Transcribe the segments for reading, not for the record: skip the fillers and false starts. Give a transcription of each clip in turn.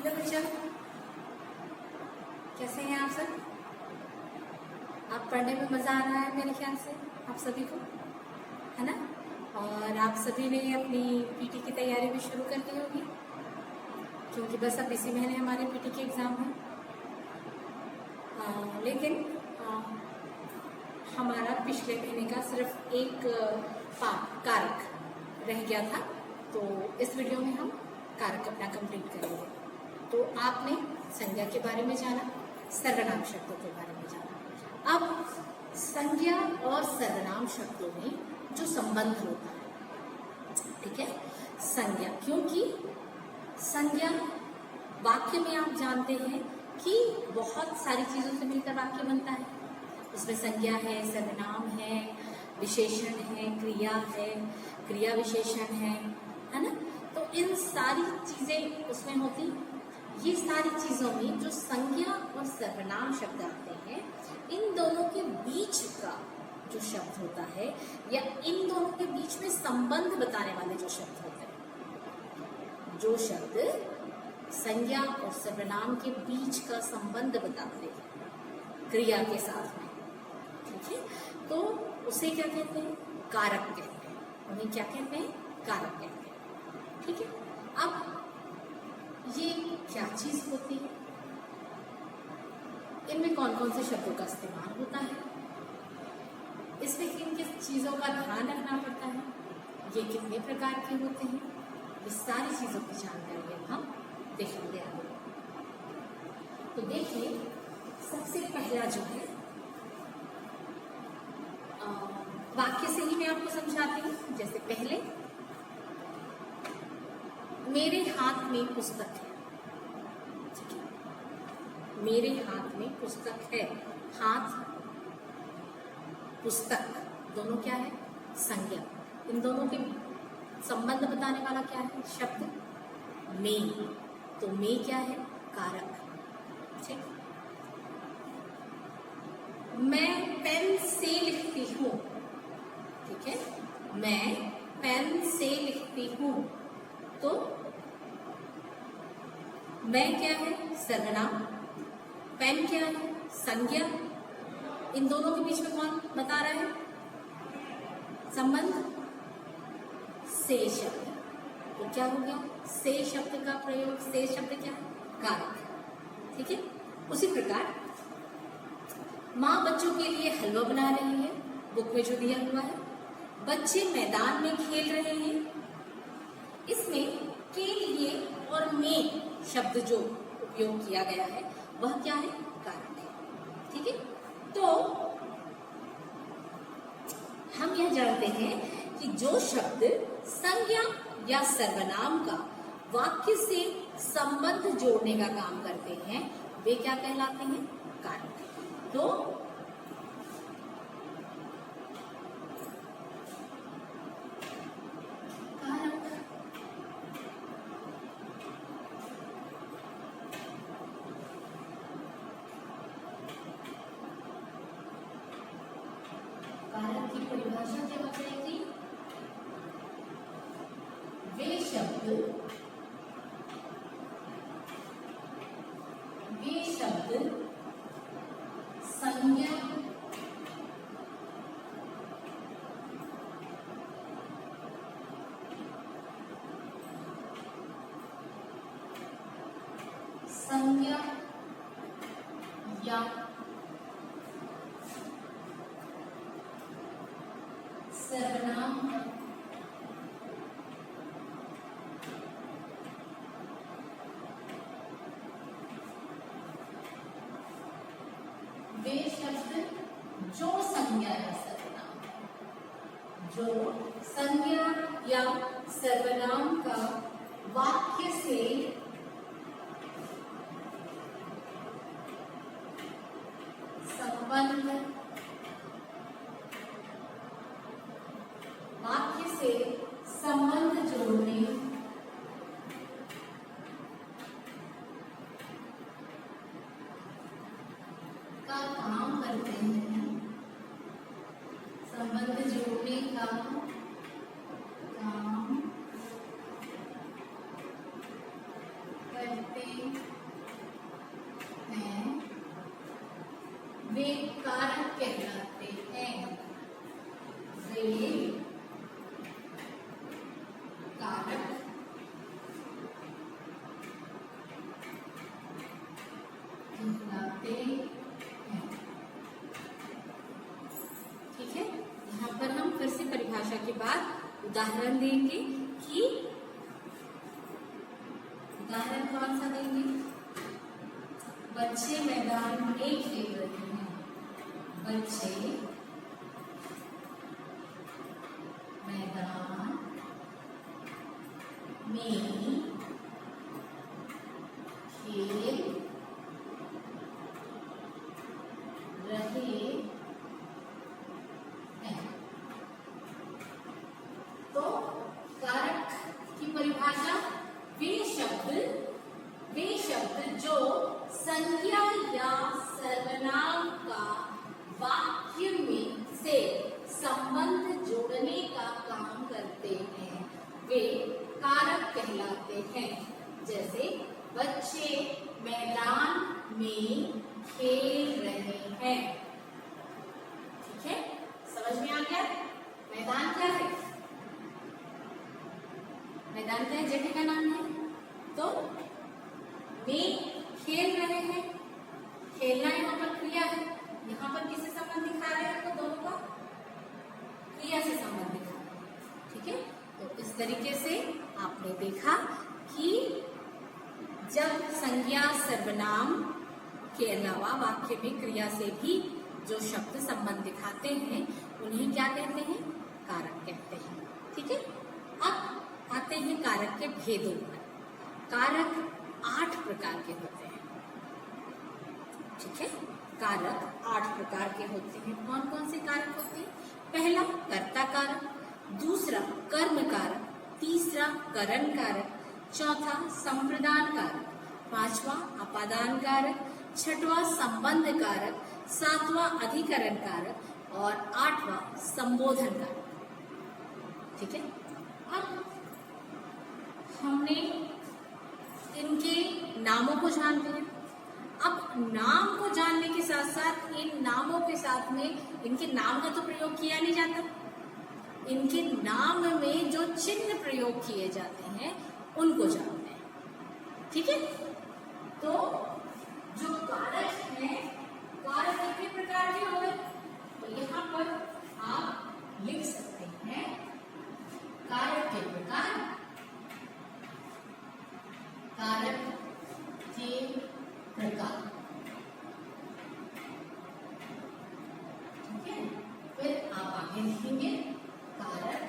Hello बच्चों, कैसे हैं आप सब? आप पढ़ने में मज़ा आ रहा है मेरे ख्याल से आप सभी को, है ना? और आप सभी ने अपनी पीटी की तैयारी भी शुरू कर दी होगी, क्योंकि बस अब इसी महीने हमारे पीटी के एग्ज़ाम हैं। लेकिन हमारा पिछले महीने का सिर्फ एक कारक रह गया था, तो इस वीडियो में हम कारक अपना कंप्लीट करेंगे। तो आपने संज्ञा के बारे में जाना, सर्वनाम शब्दों के बारे में जाना। अब संज्ञा और सर्वनाम शब्दों में जो संबंध होता है, ठीक है, संज्ञा, क्योंकि संज्ञा वाक्य में आप जानते हैं कि बहुत सारी चीज़ों से मिलकर वाक्य बनता है। उसमें संज्ञा है, सर्वनाम है, विशेषण है, क्रिया विशेषण है ना? तो इन सारी चीज़ें उसमें होती। ये सारी चीज़ों में जो संज्ञा और सर्वनाम शब्द आते हैं, इन दोनों के बीच का जो शब्द होता है या इन दोनों के बीच में संबंध बताने वाले जो शब्द होते हैं, जो शब्द संज्ञा और सर्वनाम के बीच का संबंध बताते हैं क्रिया के साथ में, ठीक है, तो उसे क्या कहते हैं? कारक कहते हैं। उन्हें क्या कहते हैं? कारक कहते हैं, ठीक है। अब ये क्या चीज होती है? इनमें कौन कौन से शब्दों का इस्तेमाल होता है? इसमें किन किन चीजों का ध्यान रखना पड़ता है? ये कितने प्रकार के होते हैं? ये सारी चीजों की जानकारी हम देखेंगे आगे। तो देखिए, सबसे पहला जो है, वाक्य से ही मैं आपको समझाती हूँ। जैसे पहले, मेरे हाथ में पुस्तक है, ठीक है, मेरे हाथ में पुस्तक है। हाथ, पुस्तक, दोनों क्या है? संज्ञा। इन दोनों के संबंध बताने वाला क्या है? शब्द में। तो में क्या है? कारक, ठीक। मैं पेन से लिखती हूँ, ठीक है, मैं पेन से लिखती हूँ। तो मैं क्या है? सर्वनाम। पेन क्या है? संज्ञा। इन दोनों के बीच में कौन बता रहा है संबंध? से शब्द। तो क्या हो गया? से शब्द का प्रयोग। से शब्द क्या है? कारक, ठीक है। उसी प्रकार, माँ बच्चों के लिए हलवा बना रही है, बुक में जो दिया हुआ है। बच्चे मैदान में खेल रहे हैं। इसमें के लिए और में शब्द जो उपयोग किया गया है वह क्या है? कारक है, ठीक है। तो हम यह जानते हैं कि जो शब्द संज्ञा या सर्वनाम का वाक्य से संबंध जोड़ने का काम करते हैं, वे क्या कहलाते हैं? कारक। तो कारक की परिभाषा क्या बताएगी? वे शब्द संज्ञा या सर्वनाम वे शब्द जो संज्ञा या सर्वनाम, जो संज्ञा या सर्वनाम का वाक्य से संबंध, वाक्य से संबंध जोड़ने का काम करते हैं। संबंध जोड़ने का काम करते उदाहरण देंगे कि उदाहरण कौन सा देंगे? बच्चे मैदान में खेल रहे हैं। बच्चे मैदान में खेल रहे हैं। तो कारक की परिभाषा, वे शब्द जो संज्ञा या सर्वनाम का वाक्य में से संबंध जोड़ने का काम करते हैं, वे कारक कहलाते हैं। जैसे बच्चे मैदान में खेल रहे हैं। ठीक है, समझ में आ गया? मैदान क्या है? मैदान क्या है? जगह का नाम है। तो में खेल रहे हैं, खेलना यहाँ पर क्रिया है। यहाँ पर किससे संबंध दिखा रहे हैं? तो दोनों का क्रिया से संबंध दिखा रहे हैं। ठीक है, तो इस तरीके से आपने देखा कि जब संज्ञा सर्वनाम के अलावा वाक्य में क्रिया से भी जो शब्द संबंध दिखाते हैं उन्हें क्या कहते हैं? कारक कहते हैं। ठीक है, अब आते हैं कारक के भेदों पर। कारक 8 प्रकार के होते हैं। ठीक है, कारक 8 प्रकार के होते हैं। कौन कौन से कारक होते हैं? पहला कर्ता कारक, दूसरा कर्म कारक, तीसरा करण कारक, चौथा संप्रदान कारक, पांचवा अपादान कारक, छठवां संबंध कारक, सातवां अधिकरण कारक और 8वां संबोधन कारक। ठीक है, अब हमने इनके नामों को जान लिया। अब नाम को जानने के साथ साथ इन नामों के साथ में इनके नाम का तो प्रयोग किया नहीं जाता, इनके नाम में जो चिन्ह प्रयोग किए जाते हैं उनको जानते हैं। ठीक है, तो जो कारक हैं, कारक कितने प्रकार के हो गए? तो यहाँ पर आप लिख सकते हैं कारक के प्रकार, कारक के प्रकार। ठीक है, फिर आप आगे लिखेंगे कारक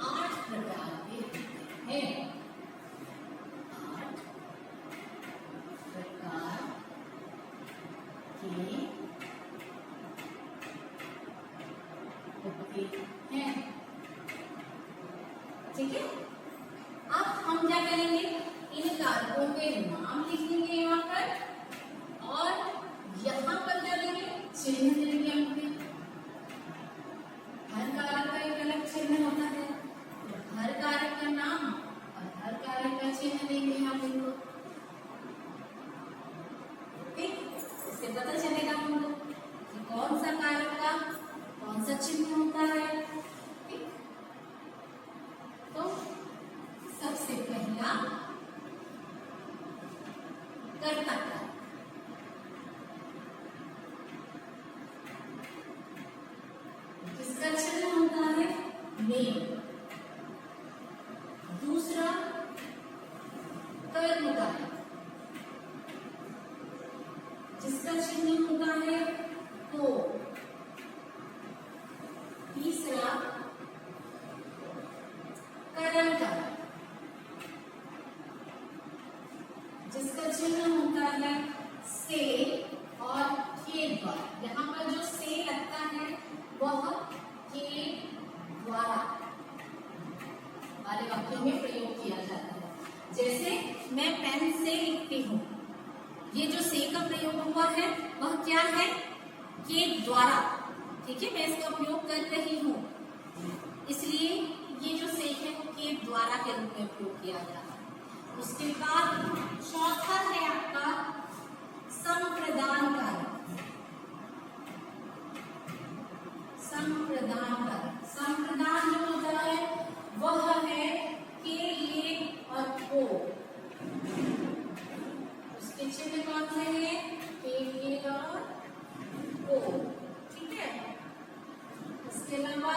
8 प्रकार के हैं। 8 प्रकार के होते हैं। ठीक है, अब हम क्या करेंगे? इन कारकों के नाम लिखेंगे यहाँ पर और यहाँ पर क्या देंगे? चिन्ह देंगे हमने। हर कारक का एक अलग चिन्ह होता है, तो हर कारक का नाम और हर कारक का चिन्ह देंगे हम इनको। ठीक, इससे पता चलेगा हमको कि कौन सा कारक का कौन सा चिन्ह होता है। ठीक, तो सबसे पहला कर्ता कारक। जिसका चिन्ह होता है में। दूसरा कर्म कारक, जिसका चिन्ह होता है तो। तीसरा करण कारक, जिसका चिन्ह होता है से और के द्वारा। यहाँ पर जो से लगता है वह के द्वारा वाले वाक्यों में प्रयोग किया जाता है। जैसे मैं पेन से लिखती हूँ, ये जो से का प्रयोग हुआ है वह क्या है? के द्वारा। ठीक है, मैं इसका उपयोग कर रही हूँ, इसलिए ये जो से है वो के द्वारा के रूप में प्रयोग किया जा रहा है। उसके बाद चौथा है आपका संप्रदान कारक। संप्रदान कारक, संप्रदान जो होता है वह है के, लिए और को। उसके चिन्ह कौन से हैं? के, लिए और को। ठीक है, इसके अलावा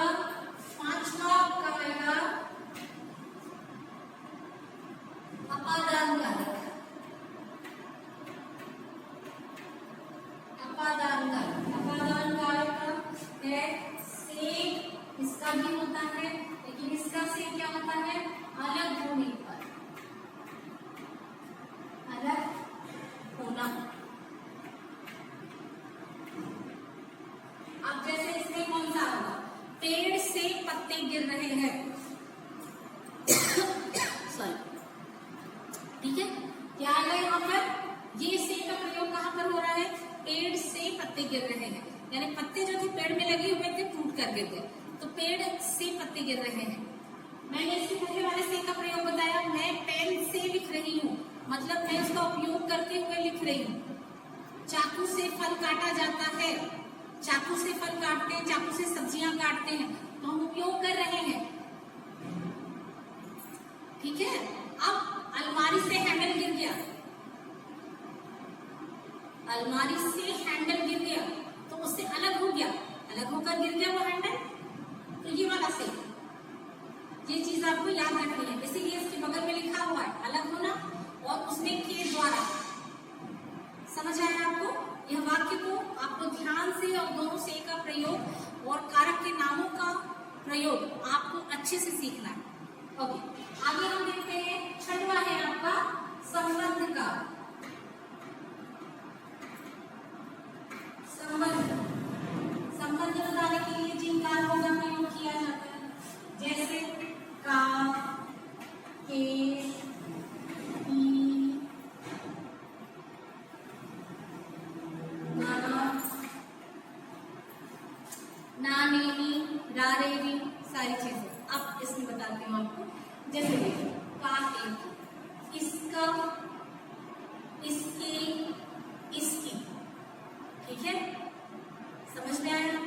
मैंने इससे पहले वाले से का प्रयोग बताया, मैं पेन से लिख रही हूँ, मतलब मैं उसका उपयोग करते हुए लिख रही हूँ। चाकू से फल काटा जाता है, चाकू से फल काटते हैं, चाकू से सब्जियां काटते हैं, तो हम उपयोग कर रहे हैं। ठीक है। अब अलमारी से हैंडल गिर गया, अलमारी से हैंडल गिर गया तो उससे अलग हो गया, अलग होकर गिर गया वो हैंडल, तो ये वाला से, ये चीज आपको याद रखनी है, इसीलिए इसके बगल में लिखा हुआ है अलग होना और उसने के द्वारा। समझ आया आपको? यह वाक्य को आपको ध्यान से और दोनों से का प्रयोग और कारक के नामों का प्रयोग आपको अच्छे से सीखना है। ओके, आगे हम देखते हैं, छठवां है आपका संबंध का। संबंध बताने के लिए जिन कारकों का प्रयोग किया जाता है, जैसे का, के, नानेनी, रारेनी, सारी चीजें। अब इसमें बताती हूँ आपको, जैसे देखिए का, एक, इसका, इसके, इसकी। ठीक है, समझ में आया?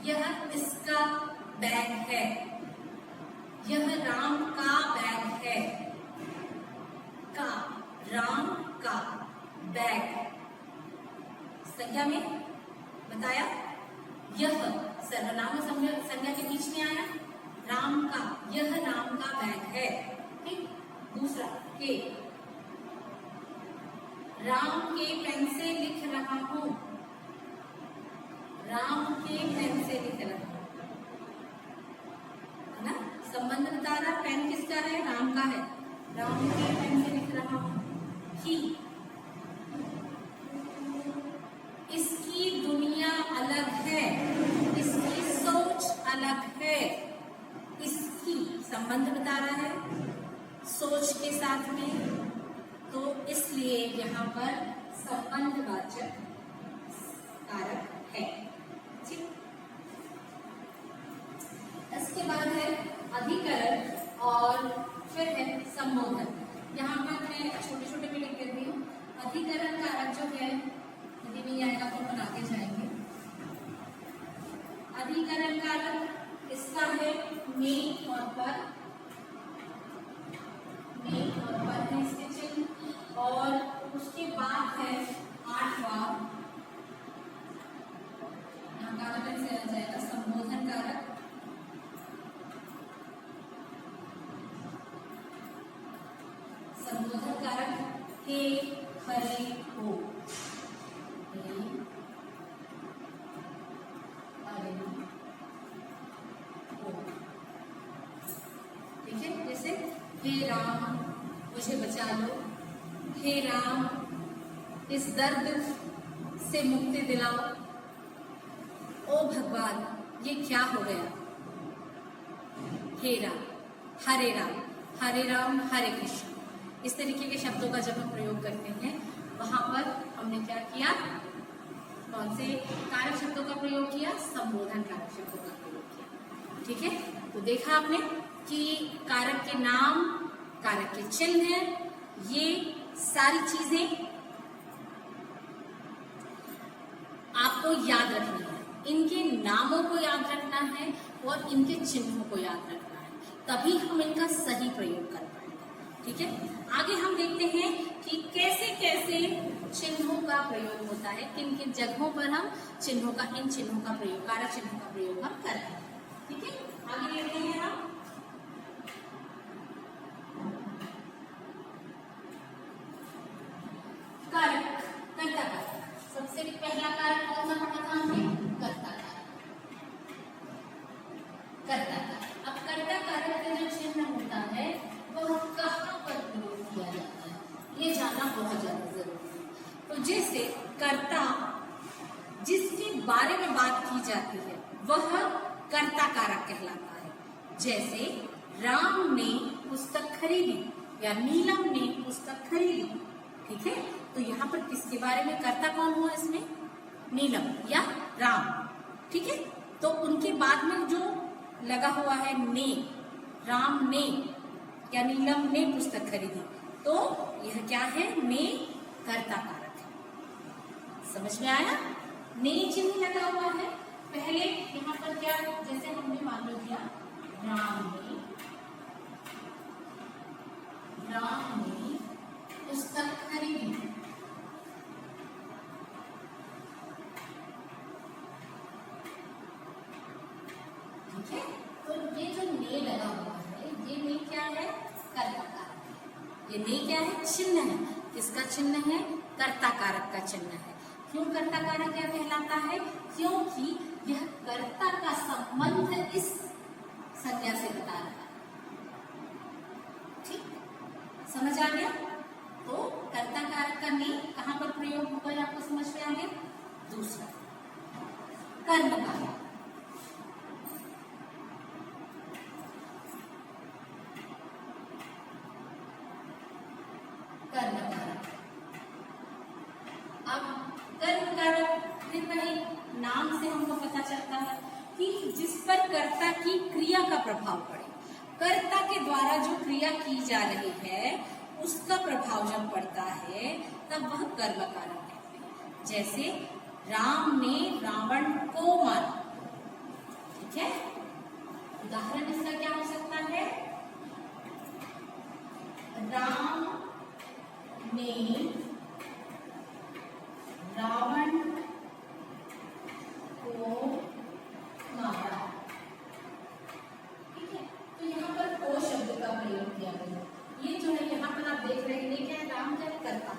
यह इसका बैग है, यह राम का बैग है। का, राम का बैग, संज्ञा में बताया, यह सर्वनाम संज्ञा के बीच में आया, राम का, यह राम का बैग है। ठीक, दूसरा के, राम के पेन से लिख रहा हूं, राम के पेन से लिख रहा हूं, है ना? संबंध बता रहा, पेन किसका है? राम का है, राम के पेन से लिख रहा हूं। ही, इसकी दुनिया अलग है, इसकी सोच अलग है। इसकी संबंध बता रहा है सोच के साथ में, तो इसलिए यहाँ पर संबंधवाचक कारक है। ठीक, इसके बाद है अधिकरण और फिर है संबोधन। यहाँ पर मैं छोटे छोटे में लिख देती हूँ। अधिकरण कारक जो है, यदि नहीं आएगा तो बनाते जाएंगे। अधिकरण कारक इसका है में और पर, में और पर है इसके चिन्ह, और उसके बाद है आठवां, यहाँ कारक से आ जाएगा संबोधन कारक। संबोधन कारक हे, हरे, हो, ठीक है। जैसे हे राम मुझे बचा लो, हे राम इस दर्द से मुक्ति दिलाओ, ओ भगवान ये क्या हो गया। हे राम, हरे राम, हरे राम, हरे कृष्ण, इस तरीके के शब्दों का जब हम प्रयोग करते हैं, वहां पर हमने क्या किया? कौन से कारक शब्दों का प्रयोग किया? संबोधन कारक शब्दों का प्रयोग किया। ठीक है, तो देखा आपने कि कारक के नाम, कारक के चिन्ह, ये सारी चीजें आपको याद रखनी है। इनके नामों को याद रखना है और इनके चिन्हों को याद रखना है, तभी हम इनका सही प्रयोग कर पाएंगे। ठीक है, आगे हम देखते हैं कि कैसे कैसे चिन्हों का प्रयोग होता है, किन किन जगहों पर हम चिन्हों का, इन चिन्हों का प्रयोग, कारक चिन्हों का प्रयोग हम करते हैं। ठीक है, आगे देखते हैं हम कारक, कर्ता कारक। सबसे पहला कारक कौन सा पढ़ा था हमने? कर्ता कारक। कर्ता कारक, अब कर्ता कारक का जो चिन्ह होता है वह कहाँ पर प्रयोग किया जाता है, ये जानना बहुत ज्यादा जरूरी है। तो जैसे कर्ता, जिसके बारे में बात की जाती है वह कर्ता कारक कहलाता है। जैसे राम ने पुस्तक खरीदी या नीलम ने पुस्तक खरीदी। ठीक है, तो यहाँ पर किसके बारे में, कर्ता कौन हुआ इसमें? नीलम या राम। ठीक है, तो उनके बाद में जो लगा हुआ है ने, राम ने या नीलम ने पुस्तक खरीदी, तो यह क्या है? ने कर्ता कारक है। समझ में आया? ने चिन्ह लगा हुआ है। पहले यहाँ पर क्या, जैसे हमने मान लो दिया राम ने पुस्तक खरीदी, ठीक है। तो ये जो ने लगा हुआ है, ये ने क्या है? कर्ता कारक। ये ने क्या है? चिन्ह है। किसका चिन्ह है? कर्ता कारक का चिन्ह है। क्यों कर्ता कारक क्या कहलाता है? क्योंकि यह कर्ता का संबंध इस संज्ञा से बता रहा है। ठीक, समझ आ गया? तो कर्ता कारक का ने कहाँ पर प्रयोग होगा, आपको समझ में आ गया? दूसरा कर्म कारक। कर्म कारक, अब कर्म कारक फिर वही नाम से हमको पता चलता है कि जिस पर कर्ता की क्रिया का प्रभाव पड़े। कर्ता के द्वारा जो क्रिया की जा रही है उसका प्रभाव जब पड़ता है तब वह कर्म कारक है। जैसे राम ने रावण को मारा, ठीक है। उदाहरण इसका क्या हो सकता है? राम ने रावण को मारा, ठीक है। तो यहाँ पर को शब्द का प्रयोग किया गया। ये जो है यहाँ पर आप देख रहे हैं, क्या है? राम क्या है? कर्ता।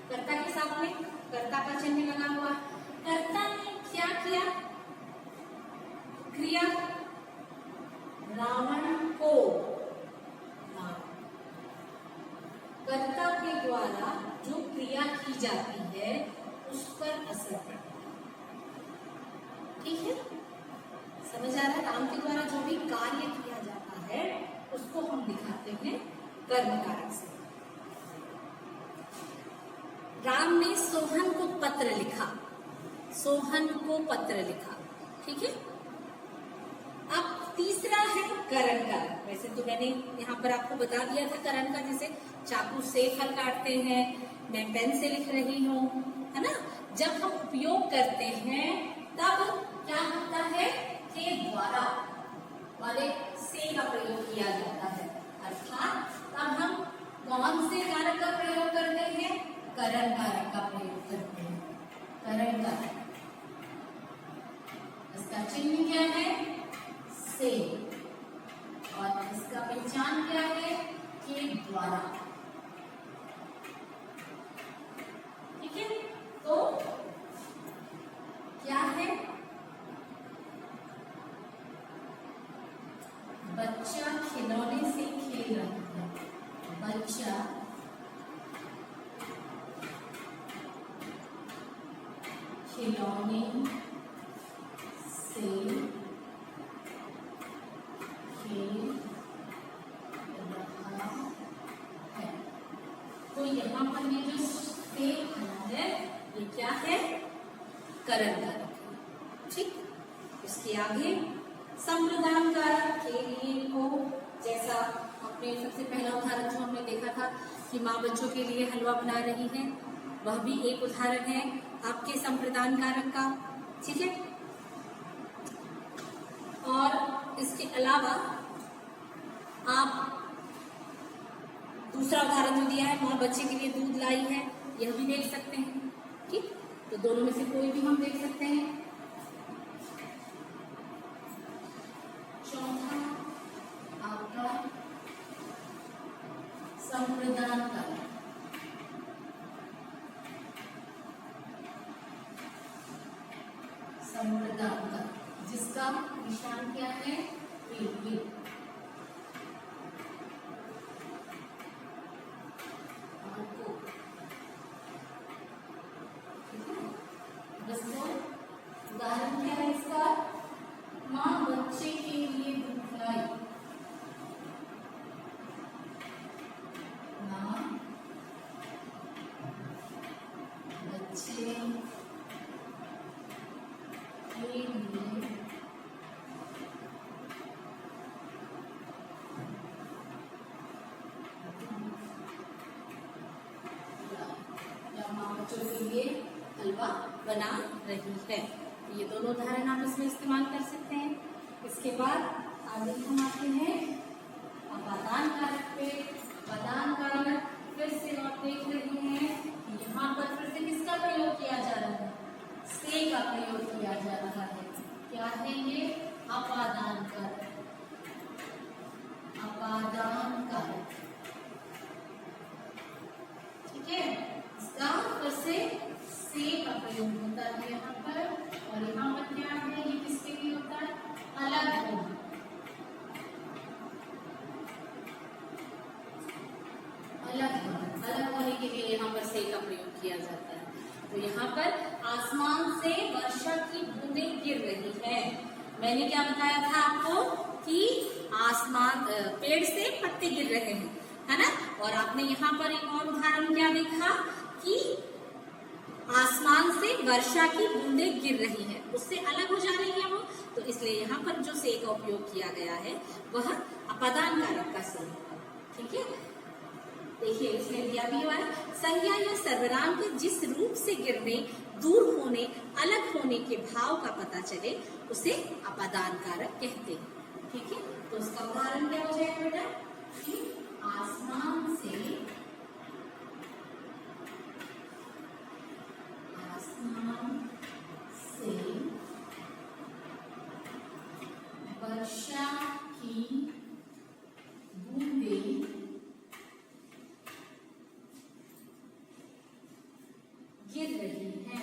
कर्ता के साथ में कर्ता का चिन्ह लगा हुआ। कर्ता ने क्या किया? क्रिया रावण को मारा। कर्ता के द्वारा जो क्रिया की जाती है उस पर असर पड़ता है, ठीक है। समझ आ रहा है? राम के द्वारा जो भी कार्य किया जाता है उसको हम दिखाते हैं कर्म कारक से। राम ने सोहन को पत्र लिखा, सोहन को पत्र लिखा, ठीक है। अब तीसरा है करण कारक। वैसे तो मैंने यहाँ पर आपको बता दिया था करण का, जैसे चाकू से फल काटते हैं, मैं पेन से लिख रही हूँ, है ना। जब हम उपयोग करते हैं तब क्या होता है? के द्वारा वाले से का प्रयोग किया जाता है, अर्थात तब हम कौन से कारक का प्रयोग करते हैं? करण कारक का प्रयोग करते हैं। करण कारक, इसका चिन्ह क्या है? से, और इसका पहचान क्या है? के द्वारा, ठीक है। तो क्या है? बच्चा खिलौने से खेल रहा है, बच्चा खिलौने से खेल रहा है। तो यहाँ पर ये जो से है ये क्या है? करण कारक, ठीक। उसके आगे संप्रदान कारक के लिए को, जैसा अपने सबसे पहला उदाहरण जो हमने देखा था कि माँ बच्चों के लिए हलवा बना रही है, वह भी एक उदाहरण है आपके संप्रदान कारक का, ठीक है। और इसके अलावा आप दूसरा उदाहरण जो दिया है, माँ बच्चे के लिए दूध लाई है, यह भी देख सकते हैं, ठीक। तो दोनों में से कोई भी हम देख सकते हैं। चौथा आपका संप्रदान कारक, संप्रदान कारक, जिसका निशान क्या है? वे। उदाहरण क्या है इसका? माँ बच्चे के लिए दूध लाई, माँ बच्चों के लिए हलवा बना रही है। ये दोनों उदाहरण आप इसमें इस्तेमाल कर सकते हैं। इसके बाद आगे हम आते हैं अपादान कारक पे। अपादान कारक फिर से आप देख रहे हैं, यहाँ पर फिर से किसका प्रयोग किया जा रहा है? से का प्रयोग किया जा रहा है। क्या है ये? अपादान कारक। अपादान कारक, ठीक है। इसका फिर से का प्रयोग होता है यहाँ पर। और यहाँ पर क्या है? ये किसके लिए होता है? अलग होना। अलग होने के लिए यहाँ पर से का प्रयोग किया जाता है। तो यहाँ पर आसमान से वर्षा की बूंदें गिर रही है। मैंने क्या बताया था आपको कि आसमान पेड़ से पत्ते गिर रहे हैं, है ना। और आपने यहाँ पर एक और उदाहरण क्या देखा कि आसमान से वर्षा की बूंदें गिर रही है, उससे अलग हो जा रही है वो। तो इसलिए यहाँ पर जो से का उपयोग किया गया है वह अपादान कारक का से है, ठीक है। देखिए इसमें दिया भी हुआ है, संज्ञा या सर्वनाम के जिस रूप से गिरने, दूर होने, अलग होने के भाव का पता चले उसे अपादान कारक कहते हैं, ठीक है। तो उसका उदाहरण क्या हो जाएगा बेटा कि आसमान से वर्षा की बूंदें गिर रही है।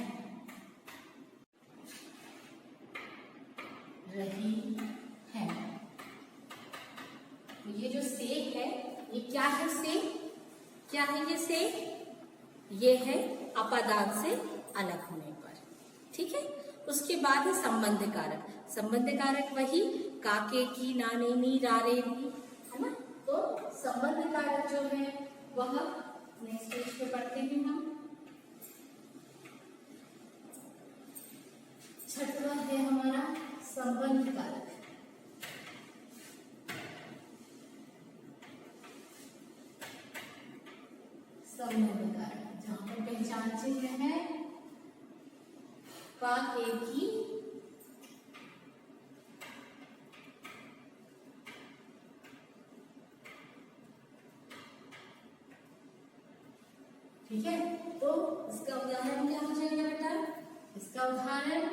तो ये जो से है ये क्या है? से क्या है? ये से ये है अपादान से अलग होने पर, ठीक है। उसके बाद है संबंध कारक। संबंध कारक वही काके की, नाने नी, रारे नी, है ना। तो संबंध कारक जो है वह नेक्स्ट पेज पे पढ़ते हैं हम। छठवां है हमारा संबंध कारक। संबंध कारक जहां पर पहचान चिन्ह है का, के की, ठीक है। तो इसका उदाहरण क्या हो जाएगा बेटा? इसका उदाहरण,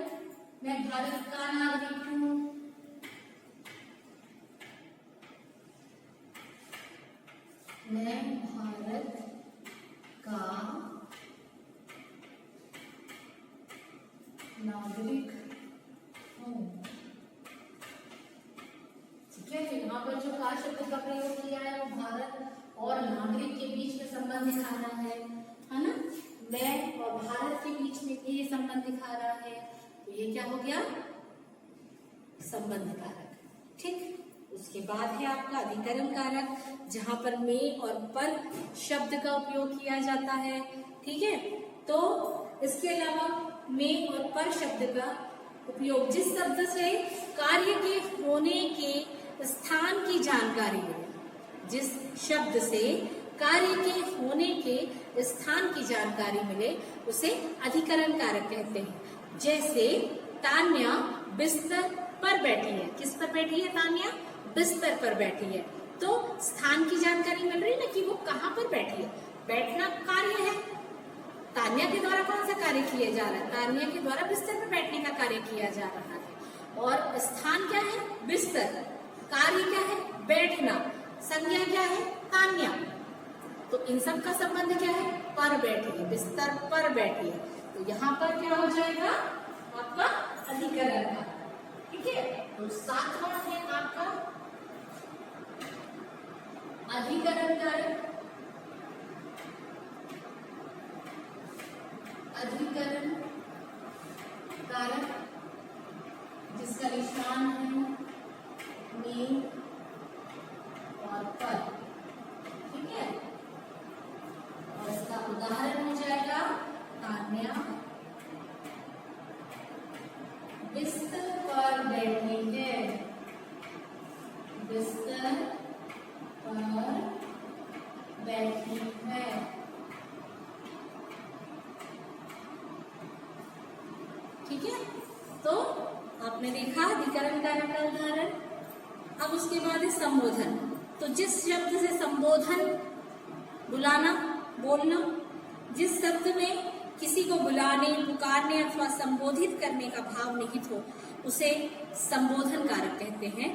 मैं भारत का नागरिक हूं। मैं भारत का नागरिक हूं, ठीक है। तो यहाँ पर जो का शब्द का प्रयोग किया है वो भारत और नागरिक के बीच में संबंध दिखा रहा है ना। मैं और भारत के बीच में ये संबंध दिखा रहा है। तो ये क्या हो गया? संबंध कारक, ठीक। उसके बाद है आपका अधिकरण कारक, जहां पर में और पर शब्द का उपयोग किया जाता है, ठीक है। तो इसके अलावा में और पर शब्द का उपयोग जिस शब्द से कार्य के होने के स्थान की जानकारी मिले, जिस शब्द से कार्य के होने के स्थान की जानकारी मिले उसे अधिकरण कारक कहते हैं। जैसे तान्या बिस्तर पर बैठी है। किस पर बैठी है तान्या? बिस्तर पर बैठी है। तो स्थान की जानकारी मिल रही है ना कि वो कहाँ पर बैठी है। बैठना कार्य है। तान्या के द्वारा कौन सा कार्य किया जा रहा है? तान्या के द्वारा बिस्तर पर बैठने का कार्य किया जा रहा है। और स्थान क्या है? बिस्तर। कार्य क्या है? बैठना। संज्ञा क्या है? तान्या। तो इन सब का संबंध क्या है? पर बैठी है, बिस्तर पर बैठी है। तो यहाँ पर क्या हो जाएगा आपका अधिकरण का, ठीक है। तो सातवां है आपका अधिकरण कारक। अधिकरण कारक जिसका निशान है में और पर, ठीक है। और इसका उदाहरण हो जाएगा तान्या बिस्तर पर बैठी है। बिस्तर पर उसके बाद है संबोधन। तो जिस शब्द से संबोधन, बुलाना, बोलना, जिस शब्द में किसी को बुलाने, पुकारने अथवा संबोधित करने का भाव निहित हो उसे संबोधन कारक कहते हैं।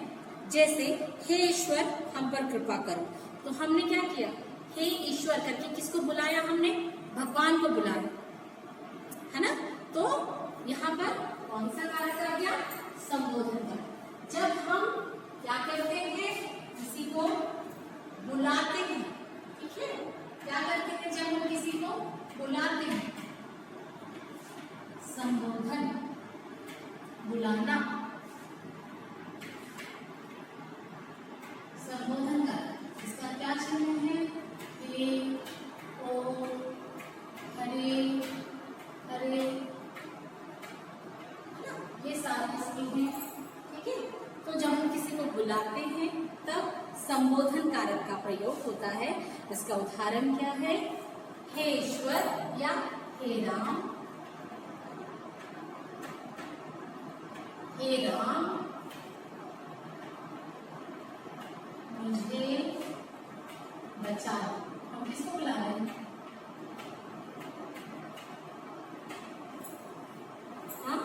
जैसे हे ईश्वर हम पर कृपा करो, तो हमने क्या किया, हे ईश्वर करके किसको बुलाया, हमने भगवान को बुलाया, है ना। तो यहाँ पर कौन सा कारक आ गया, संबोधन कारक। जब हम क्या करते हैं, किसी को बुलाते हैं, ठीक है, क्या करते हैं जब हम किसी को बुलाते हैं, संबोधन, बुलाना, संबोधन कारक। इसका क्या चिन्ह है, हे, ओ, हरे, हरे, ये सारे इसमें हैं, ठीक है। तो जब हम किसी को बुलाते हैं तब संबोधन कारक का प्रयोग होता है। इसका उदाहरण क्या है, हे ईश्वर या हे राम, हे राम मुझे बचाओ। हम किसको बुला रहे हैं, हाँ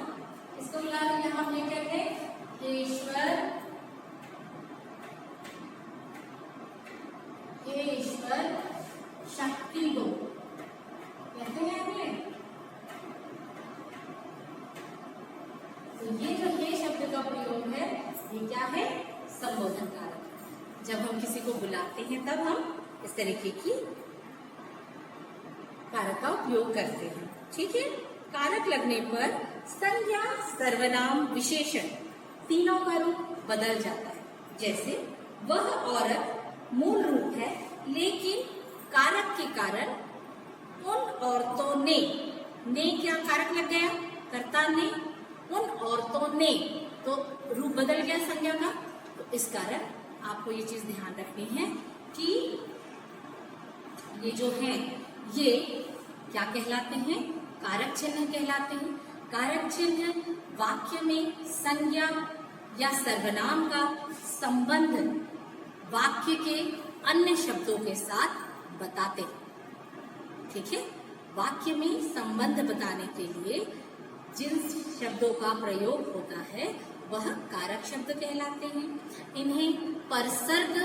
किसको बुला रहे हैं, हम ये कहते हैं हे ईश्वर, हे ईश्वर शक्ति दो, कहते हैं हमें। तो ये जो हे शब्द का प्रयोग है ये क्या है, संबोधन कारक। जब हम किसी को बुलाते हैं तब हम इस तरीके की कारक का उपयोग करते हैं, ठीक है। कारक लगने पर संज्ञा, सर्वनाम, विशेषण तीनों का रूप बदल जाता है। जैसे वह औरत मूल रूप है लेकिन कारक के कारण उन औरतों ने क्या कारक लग गया, कर्ता ने, उन औरतों ने, तो रूप बदल गया संज्ञा का। तो इस कारण आपको ये चीज ध्यान रखनी है कि ये जो है ये क्या कहलाते हैं, कारक चिन्ह कहलाते हैं। कारक चिन्ह वाक्य में संज्ञा या सर्वनाम का संबंध वाक्य के अन्य शब्दों के साथ बताते हैं, ठीक है। वाक्य में संबंध बताने के लिए जिन शब्दों का प्रयोग होता है वह कारक शब्द कहलाते हैं। इन्हें परसर्ग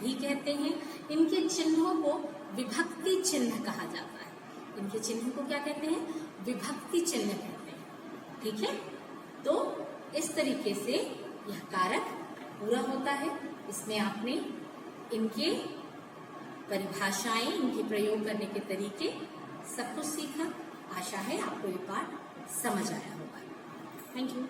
भी कहते हैं। इनके चिन्हों को विभक्ति चिन्ह कहा जाता है। इनके चिन्ह को क्या कहते हैं, विभक्ति चिन्ह कहते हैं, ठीक है। तो इस तरीके से यह कारक पूरा होता है। इसमें आपने इनके परिभाषाएं, इनके प्रयोग करने के तरीके सब कुछ सीखा। आशा है आपको ये पाठ समझ आया होगा। Thank you.